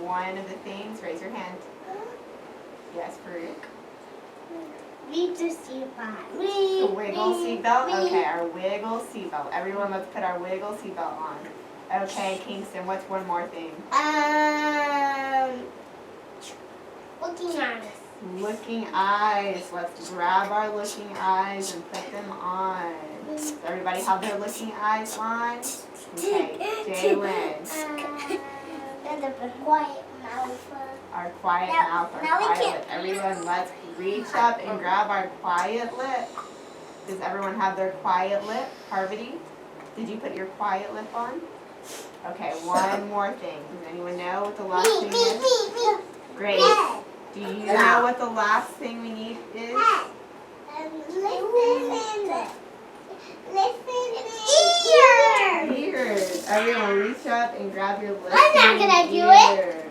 one of the things? Raise your hand. Yes, Farouk. Read the seatbelt. The wiggle seatbelt? Okay, our wiggle seatbelt. Everyone, let's put our wiggle seatbelt on. Okay, Kingston, what's one more thing? Looking eyes. Looking eyes. Let's grab our looking eyes and put them on. Does everybody have their looking eyes on? Okay, Jalen. And the quiet mouth. Our quiet mouth, our quiet lip. Everyone, let's reach up and grab our quiet lip. Does everyone have their quiet lip? Parvati, did you put your quiet lip on? Okay, one more thing. Does anyone know what the last thing is? Great. Do you know what the last thing we need is? Listen. Ears. Everyone, reach up and grab your listening I'm not gonna do ears.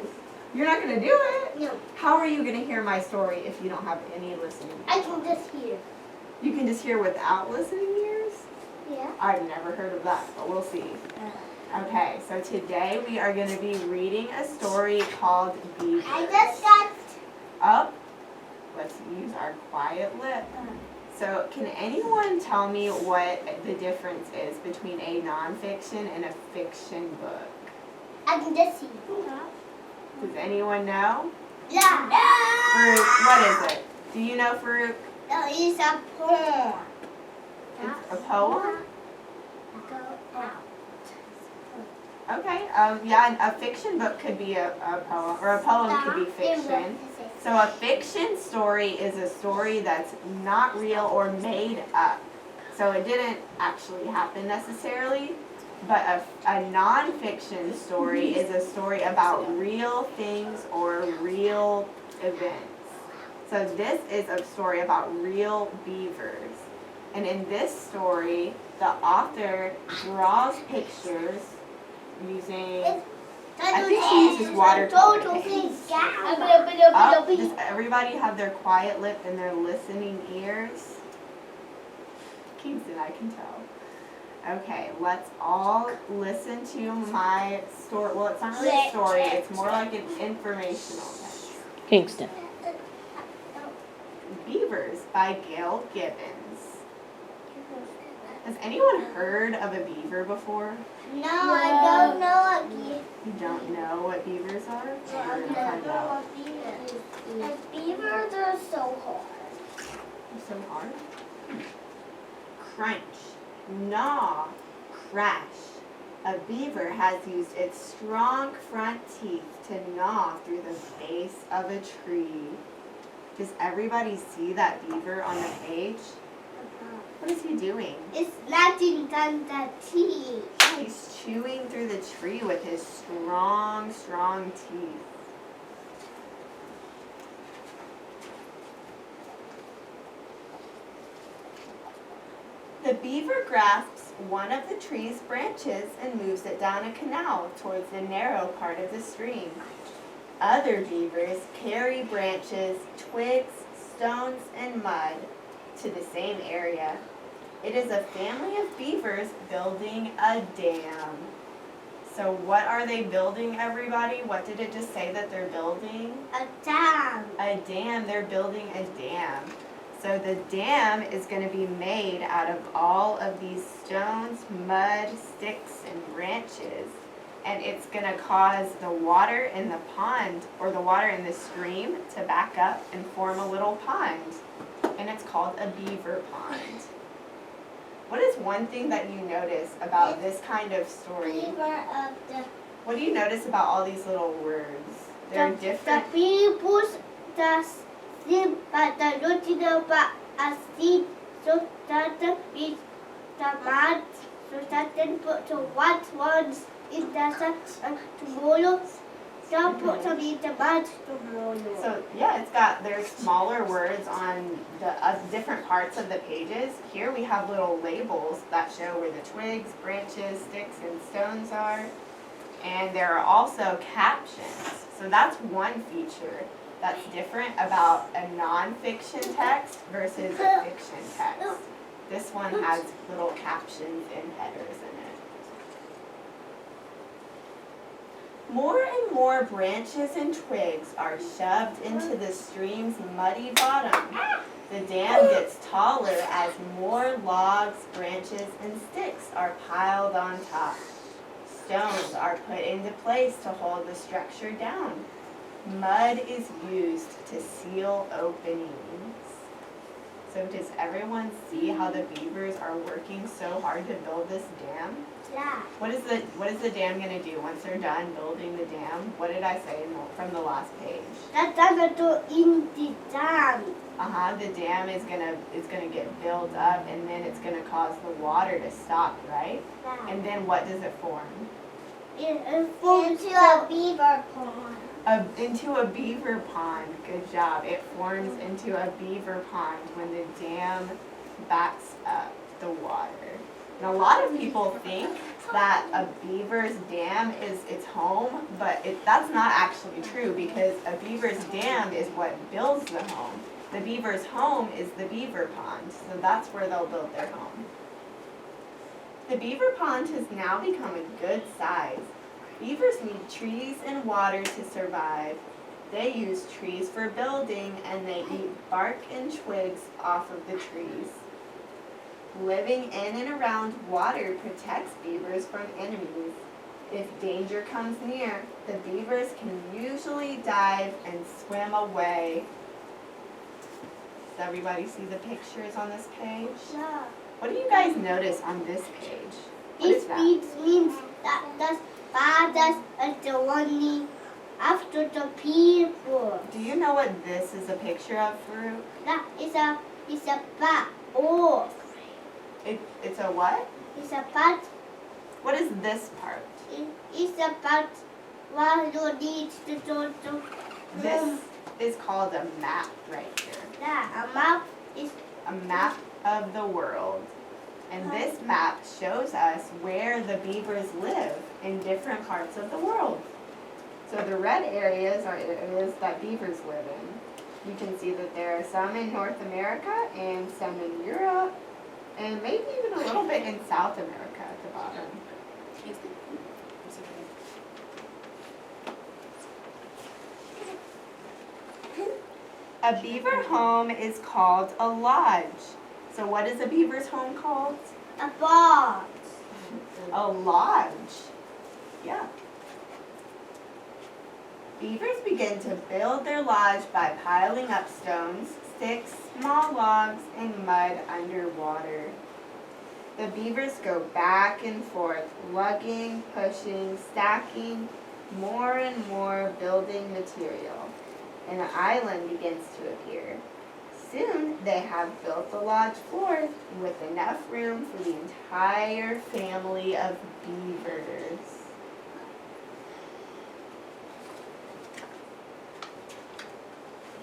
You're not gonna do it? No. How are you gonna hear my story if you don't have any listening? I can just hear. You can just hear without listening ears? Yeah. I've never heard of that, but we'll see. Okay, so today we are going to be reading a story called Beavers. I just got Up. Let's use our quiet lip. So can anyone tell me what the difference is between a nonfiction and a fiction book? I can just see. Does anyone know? Yeah. Farouk, what is it? Do you know, Farouk? No, it's a poem. It's a poem? Go out. Okay, yeah, and a fiction book could be a poem, or a poem could be fiction. So a fiction story is a story that's not real or made up. So it didn't actually happen necessarily, but a nonfiction story is a story about real things or real events. So this is a story about real beavers. And in this story, the author draws pictures using, I think she uses watercolor paints. Does everybody have their quiet lip and their listening ears? Kingston, I can tell. Okay, let's all listen to my story. Well, it's not really a story. It's more like an informational text. Kingston. Beavers by Gail Gibbons. Has anyone heard of a beaver before? No, I don't know You don't know what beavers are? We're going to find out. And beavers are so hard. They're so hard. Crunch, gnaw, crash. A beaver has used its strong front teeth to gnaw through the base of a tree. Does everybody see that beaver on the page? What is he doing? It's latching on the teeth. He's chewing through the tree with his strong, strong teeth. The beaver grasps one of the tree's branches and moves it down a canal towards the narrow part of the stream. Other beavers carry branches, twigs, stones, and mud to the same area. It is a family of beavers building a dam. So what are they building, everybody? What did it just say that they're building? A dam. A dam. They're building a dam. So the dam is going to be made out of all of these stones, mud, sticks, and branches. And it's going to cause the water in the pond, or the water in the stream, to back up and form a little pond. And it's called a beaver pond. What is one thing that you notice about this kind of story? Beaver of the. What do you notice about all these little words? They're different. The beavers, the sleep, but the routine about a seed, so that the beach, the mud, so that then put the white ones in the sun tomorrow. Don't put some in the mud tomorrow. So yeah, there's smaller words on the different parts of the pages. Here we have little labels that show where the twigs, branches, sticks, and stones are. And there are also captions. So that's one feature that's different about a nonfiction text versus a fiction text. This one has little captions and headers in it. More and more branches and twigs are shoved into the stream's muddy bottom. The dam gets taller as more logs, branches, and sticks are piled on top. Stones are put into place to hold the structure down. Mud is used to seal openings. So does everyone see how the beavers are working so hard to build this dam? Yeah. What is the dam gonna do once they're done building the dam? What did I say from the last page? That's gonna do in the dam. The dam is gonna get built up, and then it's gonna cause the water to stop, right? Yeah. And then what does it form? It forms into a beaver pond. Into a beaver pond. Good job. It forms into a beaver pond when the dam backs up the water. And a lot of people think that a beaver's dam is its home, but that's not actually true, because a beaver's dam is what builds the home. The beaver's home is the beaver pond, so that's where they'll build their home. The beaver pond has now become a good size. Beavers need trees and water to survive. They use trees for building, and they eat bark and twigs off of the trees. Living in and around water protects beavers from enemies. If danger comes near, the beavers can usually dive and swim away. Does everybody see the pictures on this page? Yeah. What do you guys notice on this page? What is that? Means that the fathers are the one after the people. Do you know what this is a picture of, Farouk? That is a bat. Oh. It's a what? It's a bat. What is this part? It's a bat. What you need to do to. This is called a map right here. Yeah, a map is A map of the world. And this map shows us where the beavers live in different parts of the world. So the red areas are areas that beavers live in. You can see that there are some in North America and some in Europe, and maybe even a little bit in South America at the bottom. A beaver home is called a lodge. So what is a beaver's home called? a box. A lodge. Yeah. Beavers begin to build their lodge by piling up stones, sticks, small logs, and mud underwater. The beavers go back and forth, lugging, pushing, stacking more and more building material. And an island begins to appear. Soon they have built the lodge floor with enough room for the entire family of beavers.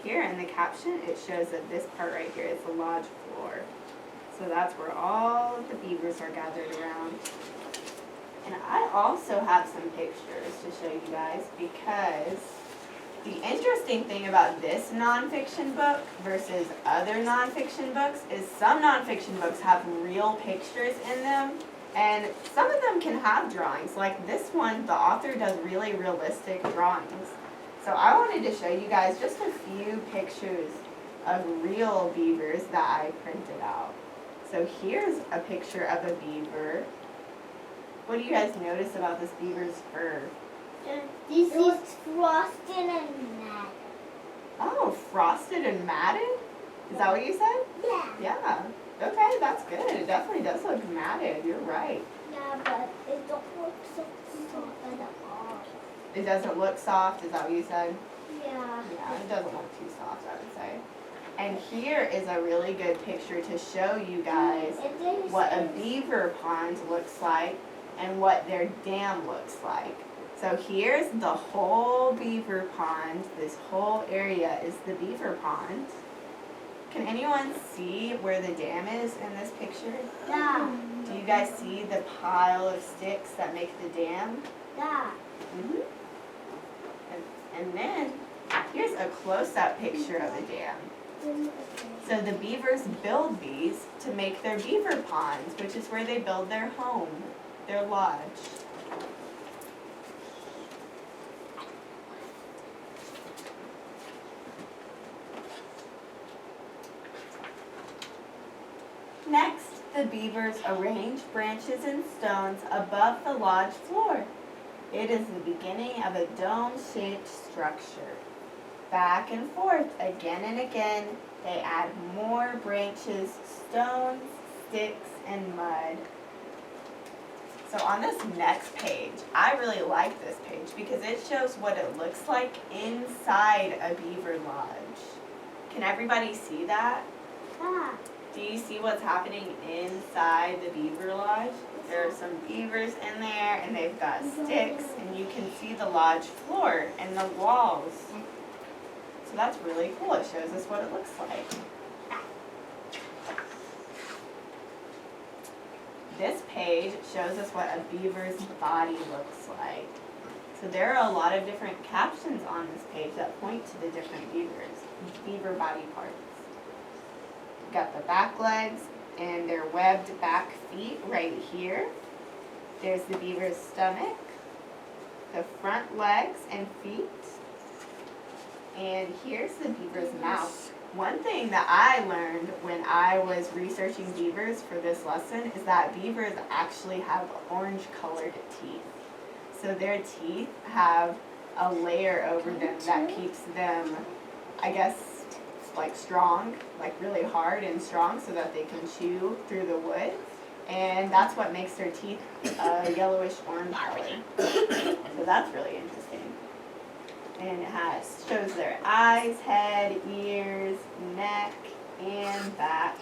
Here in the caption, it shows that this part right here is the lodge floor. So that's where all of the beavers are gathered around. And I also have some pictures to show you guys, because the interesting thing about this nonfiction book versus other nonfiction books is some nonfiction books have real pictures in them, and some of them can have drawings. Like this one, the author does really realistic drawings. So I wanted to show you guys just a few pictures of real beavers that I printed out. So here's a picture of a beaver. What do you guys notice about this beaver's fur? This is frosted and matted. Oh, frosted and matted? Is that what you said? Yeah. Yeah. Okay, that's good. It definitely does look matted. You're right. Yeah, but it don't look so soft at all. It doesn't look soft, is that what you said? Yeah. Yeah, it doesn't look too soft, I would say. And here is a really good picture to show you guys what a beaver pond looks like and what their dam looks like. So here's the whole beaver pond. This whole area is the beaver pond. Can anyone see where the dam is in this picture? Yeah. Do you guys see the pile of sticks that make the dam? Yeah. Mm-hmm. And then here's a close-up picture of the dam. So the beavers build these to make their beaver ponds, which is where they build their home, their lodge. Next, the beavers arrange branches and stones above the lodge floor. It is the beginning of a dome-shaped structure. Back and forth, again and again, they add more branches, stones, sticks, and mud. So on this next page, I really like this page because it shows what it looks like inside a beaver lodge. Can everybody see that? Yeah. Do you see what's happening inside the beaver lodge? There are some beavers in there and they've got sticks, and you can see the lodge floor and the walls. So that's really cool. It shows us what it looks like. This page shows us what a beaver's body looks like. So there are a lot of different captions on this page that point to the different beaver body parts. We've got the back legs and their webbed back feet right here. There's the beaver's stomach, the front legs and feet, and here's the beaver's mouth. One thing that I learned when I was researching beavers for this lesson is that beavers actually have orange colored teeth. So their teeth have a layer over them that keeps them, I guess, like strong, like really hard and strong so that they can chew through the wood. And that's what makes their teeth a yellowish orange color. So that's really interesting. And it shows their eyes, head, ears, neck, and back.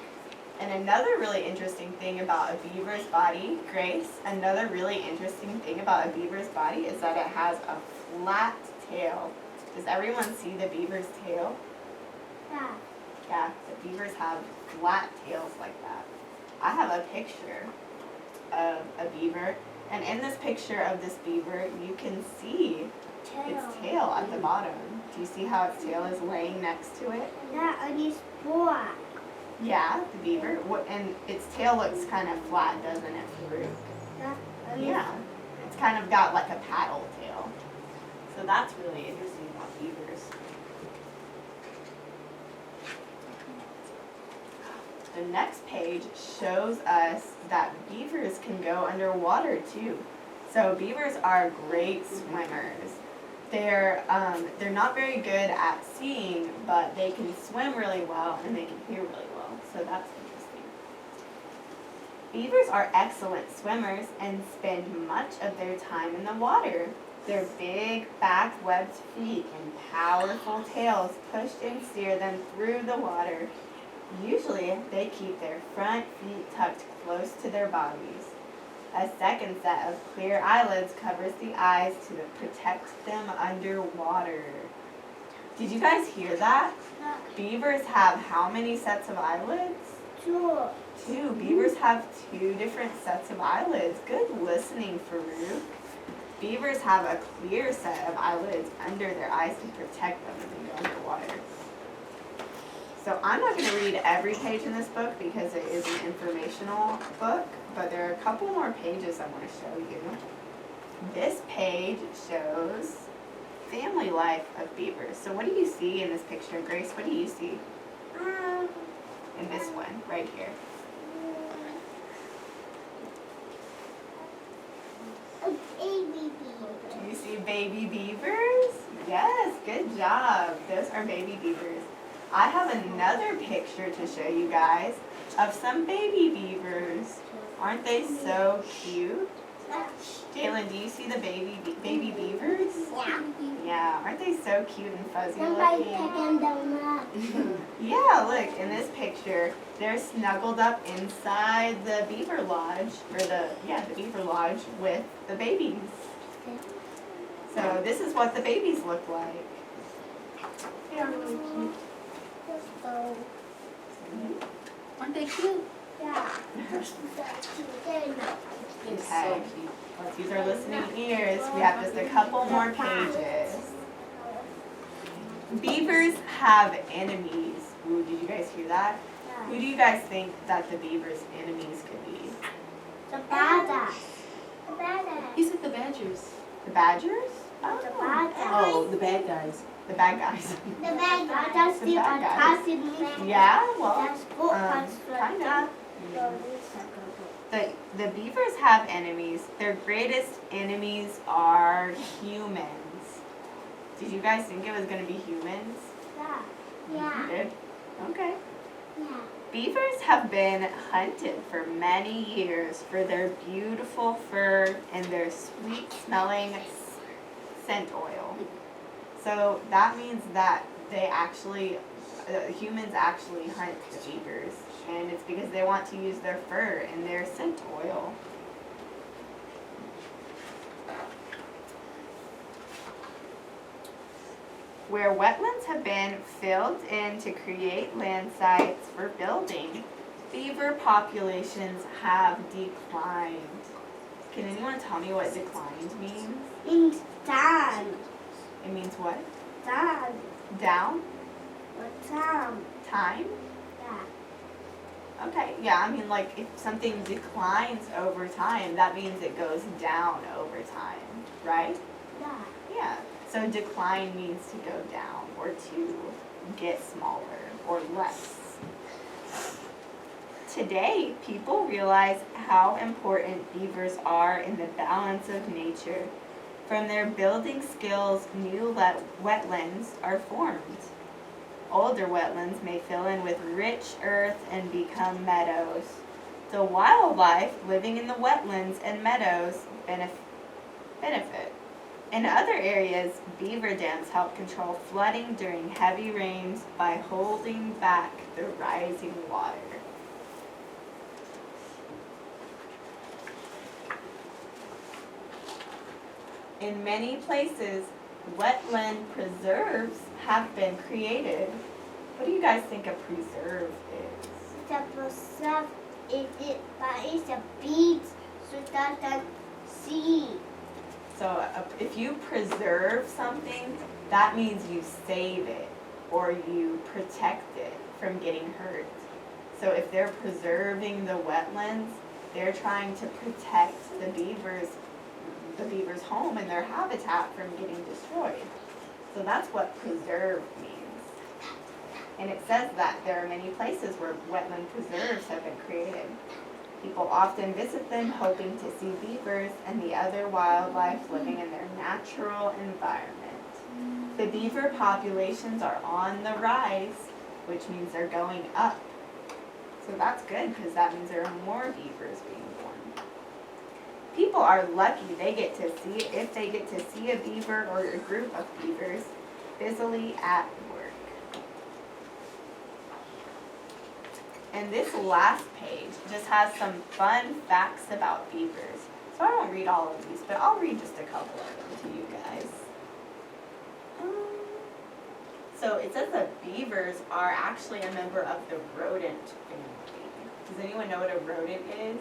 And another really interesting thing about a beaver's body, Grace, another really interesting thing about a beaver's body is that it has a flat tail. Does everyone see the beaver's tail? Yeah. Yeah, the beavers have flat tails like that. I have a picture of a beaver, and in this picture of this beaver, you can see its tail at the bottom. Do you see how its tail is laying next to it? Yeah, and it's black. Yeah, the beaver. And its tail looks kind of flat, doesn't it, Farouk? Yeah. It's kind of got like a paddle tail. So that's really interesting about beavers. The next page shows us that beavers can go underwater too. So beavers are great swimmers. They're not very good at seeing, but they can swim really well and they can hear really well. So that's interesting. Beavers are excellent swimmers and spend much of their time in the water. Their big back webbed feet and powerful tails push and steer them through the water. Usually, they keep their front feet tucked close to their bodies. A second set of clear eyelids covers the eyes to protect them underwater. Did you guys hear that? Beavers have how many sets of eyelids? 2. 2. Beavers have 2 different sets of eyelids. Good listening, Farouk. Beavers have a clear set of eyelids under their eyes to protect them when they go underwater. So I'm not going to read every page in this book because it is an informational book, but there are a couple more pages I want to show you. This page shows family life of beavers. So what do you see in this picture, Grace? What do you see in this one right here? A baby beaver. Do you see baby beavers? Yes, good job. Those are baby beavers. I have another picture to show you guys of some baby beavers. Aren't they so cute? Jalen, do you see the baby beavers? Yeah. Yeah, aren't they so cute and fuzzy Somebody looking? picking them up. Yeah, look, in this picture, they're snuggled up inside the beaver lodge, or the beaver lodge with the babies. So this is what the babies look like. They're really cute. So, Aren't they cute? yeah. They're cute. Okay. Let's use our listening ears. We have just a couple more pages. Beavers have enemies. Ooh, did you guys hear that? Who do you guys think that the beaver's enemies could be? The badass. The badass. He said the badgers. The badgers? The Oh, badass. Oh, the bad guys. the bad guys. The badass. The bad guys. Attacking me. Yeah, well, That's footprints kind of. The beavers have enemies. Their greatest enemies are humans. Did you guys think it was going to be humans? Yeah. You did? Okay. Yeah. Beavers have been hunted for many years for their beautiful fur and their sweet-smelling scent oil. So that means that humans actually hunt the beavers, and it's because they want to use their fur and their scent oil. Where wetlands have been filled in to create land sites for building, beaver populations have declined. Can anyone tell me what declined means? Means down. It means what? Down. Down? What time? Time? Yeah. Okay, yeah, I mean, like, if something declines over time, that means it goes down over time, right? Yeah. Yeah, so decline means to go down or to get smaller or less. Today, people realize how important beavers are in the balance of nature. From their building skills, new wetlands are formed. Older wetlands may fill in with rich earth and become meadows. The wildlife living in the wetlands and meadows benefit. In other areas, beaver dams help control flooding during heavy rains by holding back the rising water. In many places, wetland preserves have been created. What do you guys think a preserve is? The preserve is a beach so that can see. So if you preserve something, that means you save it or you protect it from getting hurt. So if they're preserving the wetlands, they're trying to protect the beavers' home and their habitat from getting destroyed. So that's what preserve means. And it says that there are many places where wetland preserves have been created. People often visit them hoping to see beavers and the other wildlife living in their natural environment. The beaver populations are on the rise, which means they're going up. So that's good because that means there are more beavers being born. People are lucky if they get to see a beaver or a group of beavers busily at work. And this last page just has some fun facts about beavers. So I won't read all of these, but I'll read just a couple of them to you guys. So it says that beavers are actually a member of the rodent family. Does anyone know what a rodent is?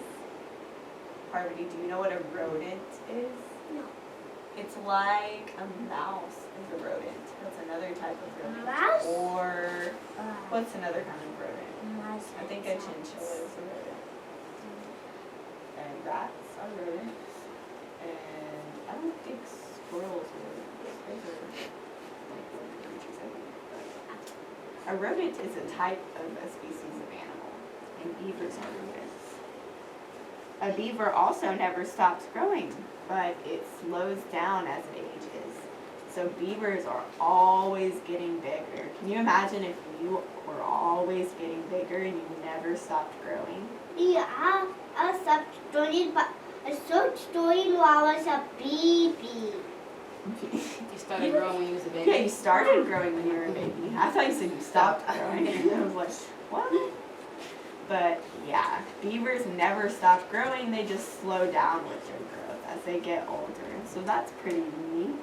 Parvati, do you know what a rodent is? No. It's like a mouse is a rodent. That's another type of rodent. Mouse? Or what's another kind of rodent? Mouse. I think a chinchilla is a rodent. And rats are rodents. And I don't think squirrels are rodents. Those are like rodent creatures, I think. A rodent is a type of a species of animal, and beavers are rodents. A beaver also never stops growing, but it slows down as it ages. So beavers are always getting bigger. Can you imagine if you were always getting bigger and you never stopped growing? Yeah, I stopped growing, but I stopped growing while I was a baby. You started growing when you was a baby? Yeah, you started growing when you were a baby. I thought you said you stopped growing. I was like, what? But yeah, beavers never stop growing. They just slow down with their growth as they get older. So that's pretty neat.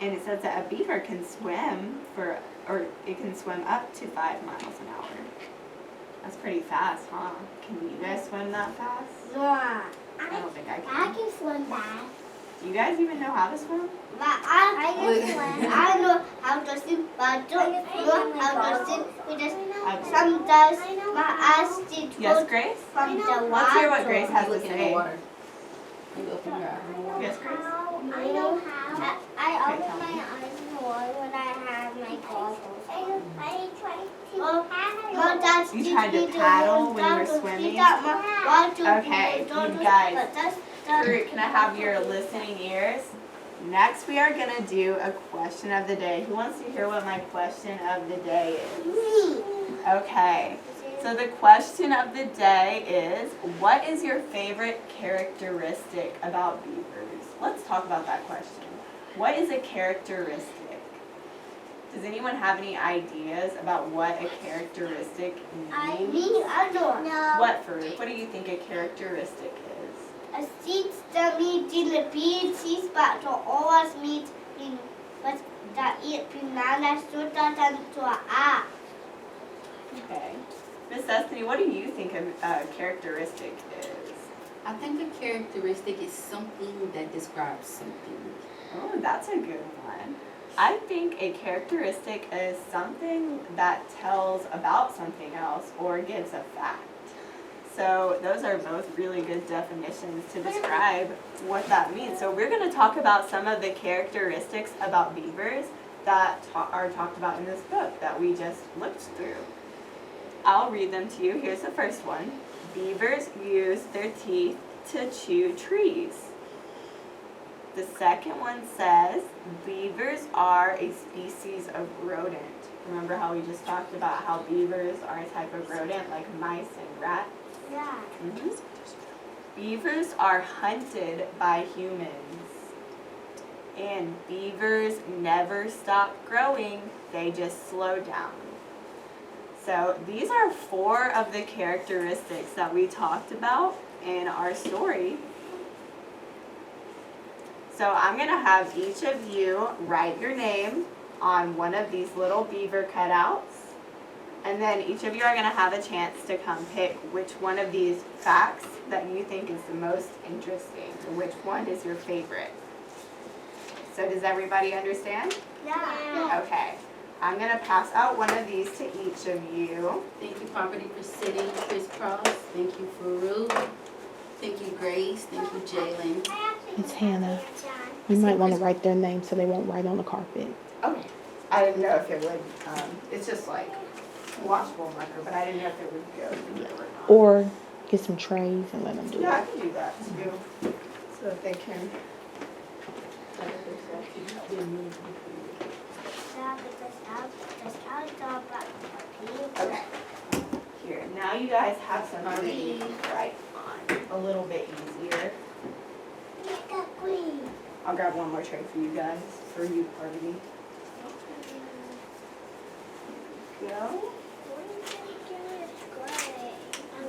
And it says that a beaver can swim it can swim up to 5 miles an hour. That's pretty fast, huh? Can you guys swim that fast? Yeah. I don't think I I can. can swim fast. Do you guys even know how to swim? But I can swim. I know how to swim, but I don't know how to swim because sometimes my eyes still Yes, go Grace? from the water. Let's hear what Grace has to Look in the say. water. You open your eye. Yes, Grace? I know how. I open my eyes in the water when I have my goggles. I try to. But that's You tried to paddle when you were swimming? Okay, you guys. Fruit, can I have your listening ears? Next, we are going to do a question of the day. Who wants to hear what my question of the day is? Okay. So the question of the day is, what is your favorite characteristic about beavers? Let's talk about that question. What is a characteristic? Does anyone have any ideas about what a characteristic means? I don't know. What, Farouk? What do you think a characteristic is? A seed that means in the bean seeds, but to always meet in what that it banana so that to a. Okay. Miss Destiny, what do you think a characteristic is? I think a characteristic is something that describes something. Oh, that's a good one. I think a characteristic is something that tells about something else or gives a fact. So those are both really good definitions to describe what that means. So we're going to talk about some of the characteristics about beavers that are talked about in this book that we just looked through. I'll read them to you. Here's the first one. Beavers use their teeth to chew trees. The second one says, beavers are a species of rodent. Remember how we just talked about how beavers are a type of rodent like mice and rats? Yeah. Mm-hmm. Beavers are hunted by humans. And beavers never stop growing, they just slow down. So these are 4 of the characteristics that we talked about in our story. So I'm going to have each of you write your name on one of these little beaver cutouts. And then each of you are going to have a chance to come pick which one of these facts that you think is the most interesting, or which one is your favorite. So does everybody understand? Yeah. Okay. I'm going to pass out one of these to each of you. Thank you, Property, for sitting crisscross. Thank you, Farouk. Thank you, Grace. Thank you, Jalen. It's Hannah. You might want to write their name so they won't write on the carpet. Okay. I didn't know if it would, it's just like washable marker, but I didn't know if it would go through or not. Or get some trays and let them do Yeah, I it. can do that too, so that they can. Okay. Here, now you guys have something that you can write on, a little bit easier. I'll grab one more tray for you guys, for you party. Go.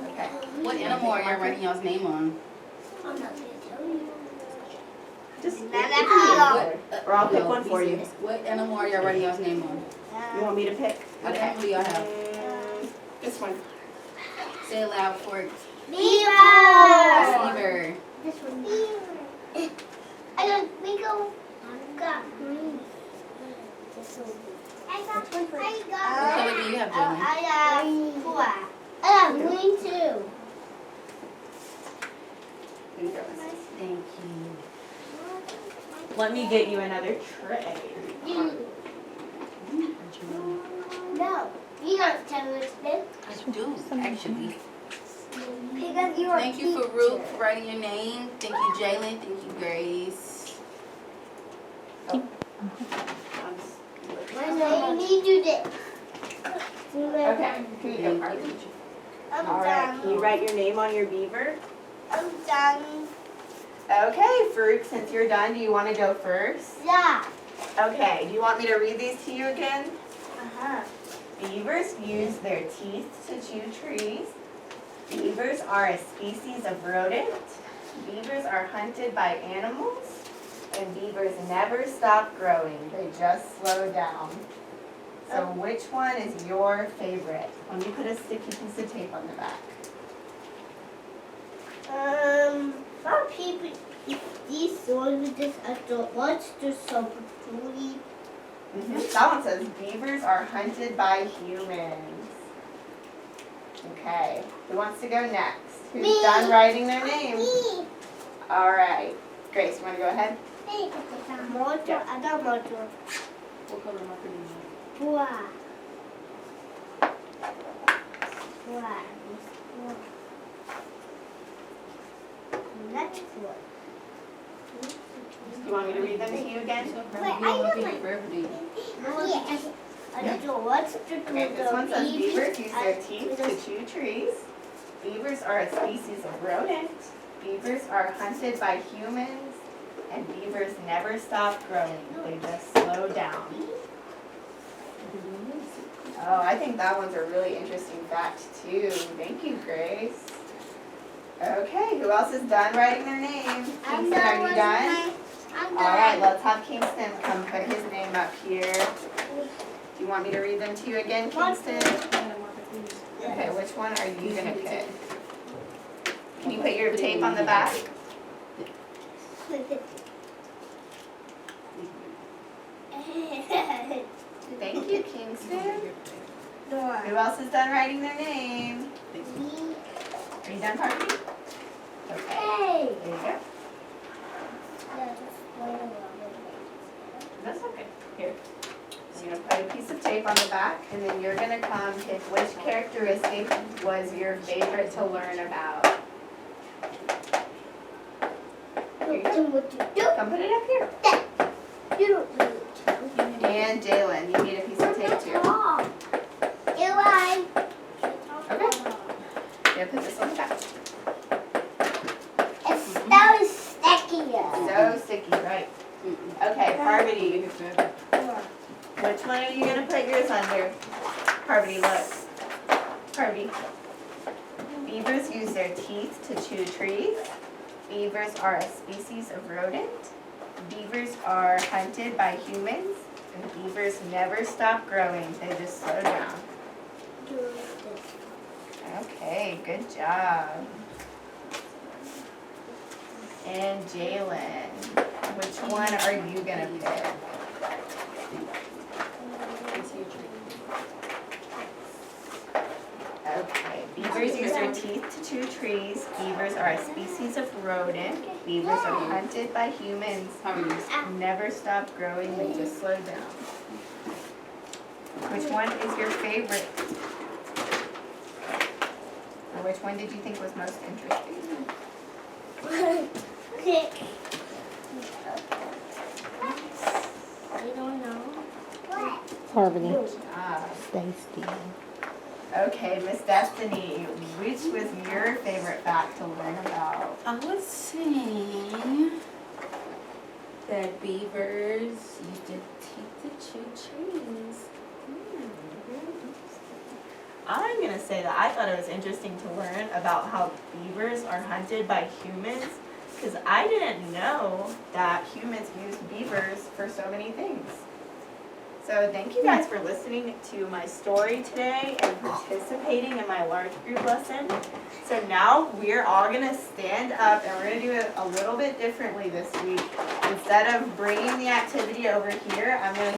Okay. What animal are y'all writing y'all's name on? Just What, or I'll pick no, one for you. What animal are y'all writing y'all's name on? You want me to pick? What animal do y'all have? This one. Say it loud for Beaver! Beaver. This one. Beaver. We got green. I got What color do you have, Jalen? I have 4. I have green too. Here you go. Thank you. Let me get you another tray. No, you don't tell us this. I do, actually. Pick up your Thank you, Farouk, for writing your name. Thank you, Jalen. Thank you, Grace. My name, you do this. Okay, here you go, Carly. I'm All right, can you done. write your name on your beaver? I'm done. Okay, Farouk, since you're done, do you want to go first? Yeah. Okay, do you want me to read these to you again? Uh-huh. Beavers use their teeth to chew trees. Beavers are a species of rodent. Beavers are hunted by animals. And beavers never stop growing, they just slow down. So which one is your favorite? Let me put a sticky piece of tape on the back. Some people eat these swords with this adult. What's the so truly? That one says beavers are hunted by humans. Okay, who wants to go next? Who's Me. done writing their name? Me. All right, Grace, you want to go ahead? Motor, other motor. What color marker do you have? Boa. That's good. Do you want me to read them to you again? You don't want to be forever, do you? Yes. Okay, this one says beavers use their teeth to chew trees. Beavers are a species of rodent. Beavers are hunted by humans. And beavers never stop growing. They just slow down. Oh, I think that one's a really interesting fact too. Thank you, Grace. Okay, who else is done writing their name? Kingston, are you done? I'm All right, let's have Kingston come put his name up here. Do you want me to read them to you again, Kingston? Okay, which one are you gonna pick? Can you put your tape on the back? Thank you, Kingston. Who else is done writing their name? Are you done, Parvati? Okay, Hey! there you go. That's okay. Here. I'm gonna put a piece of tape on the back, and then you're gonna come pick which characteristic was your favorite to learn about. Here you go. Come put it up here. You don't need to. And Jalen, you need a piece of tape too. Eli. Okay. Yeah, put this on the back. It's so sticky. So sticky, right? Okay, Parvati, which one are you gonna put yours under? Parvati, look. Parvati. Beavers use their teeth to chew trees. Beavers are a species of rodent. Beavers are hunted by humans. And beavers never stop growing, they just slow down. Okay, good job. And Jalen, which one are you gonna pick? Okay, beavers use their teeth to chew trees. Beavers are a species of rodent. Beavers are hunted by humans. Never stop growing, they just slow down. Which one is your favorite? Or which one did you think was most interesting? I don't know. Parvati, Ah, stay still. okay, Miss Destiny, which was your favorite fact to learn about? I would say that beavers use their teeth to chew trees. I'm gonna say that I thought it was interesting to learn about how beavers are hunted by humans, because I didn't know that humans use beavers for so many things. So thank you guys for listening to my story today and participating in my large group lesson. So now we're all gonna stand up and we're gonna do it a little bit differently this week. Instead of bringing the activity over here, I'm gonna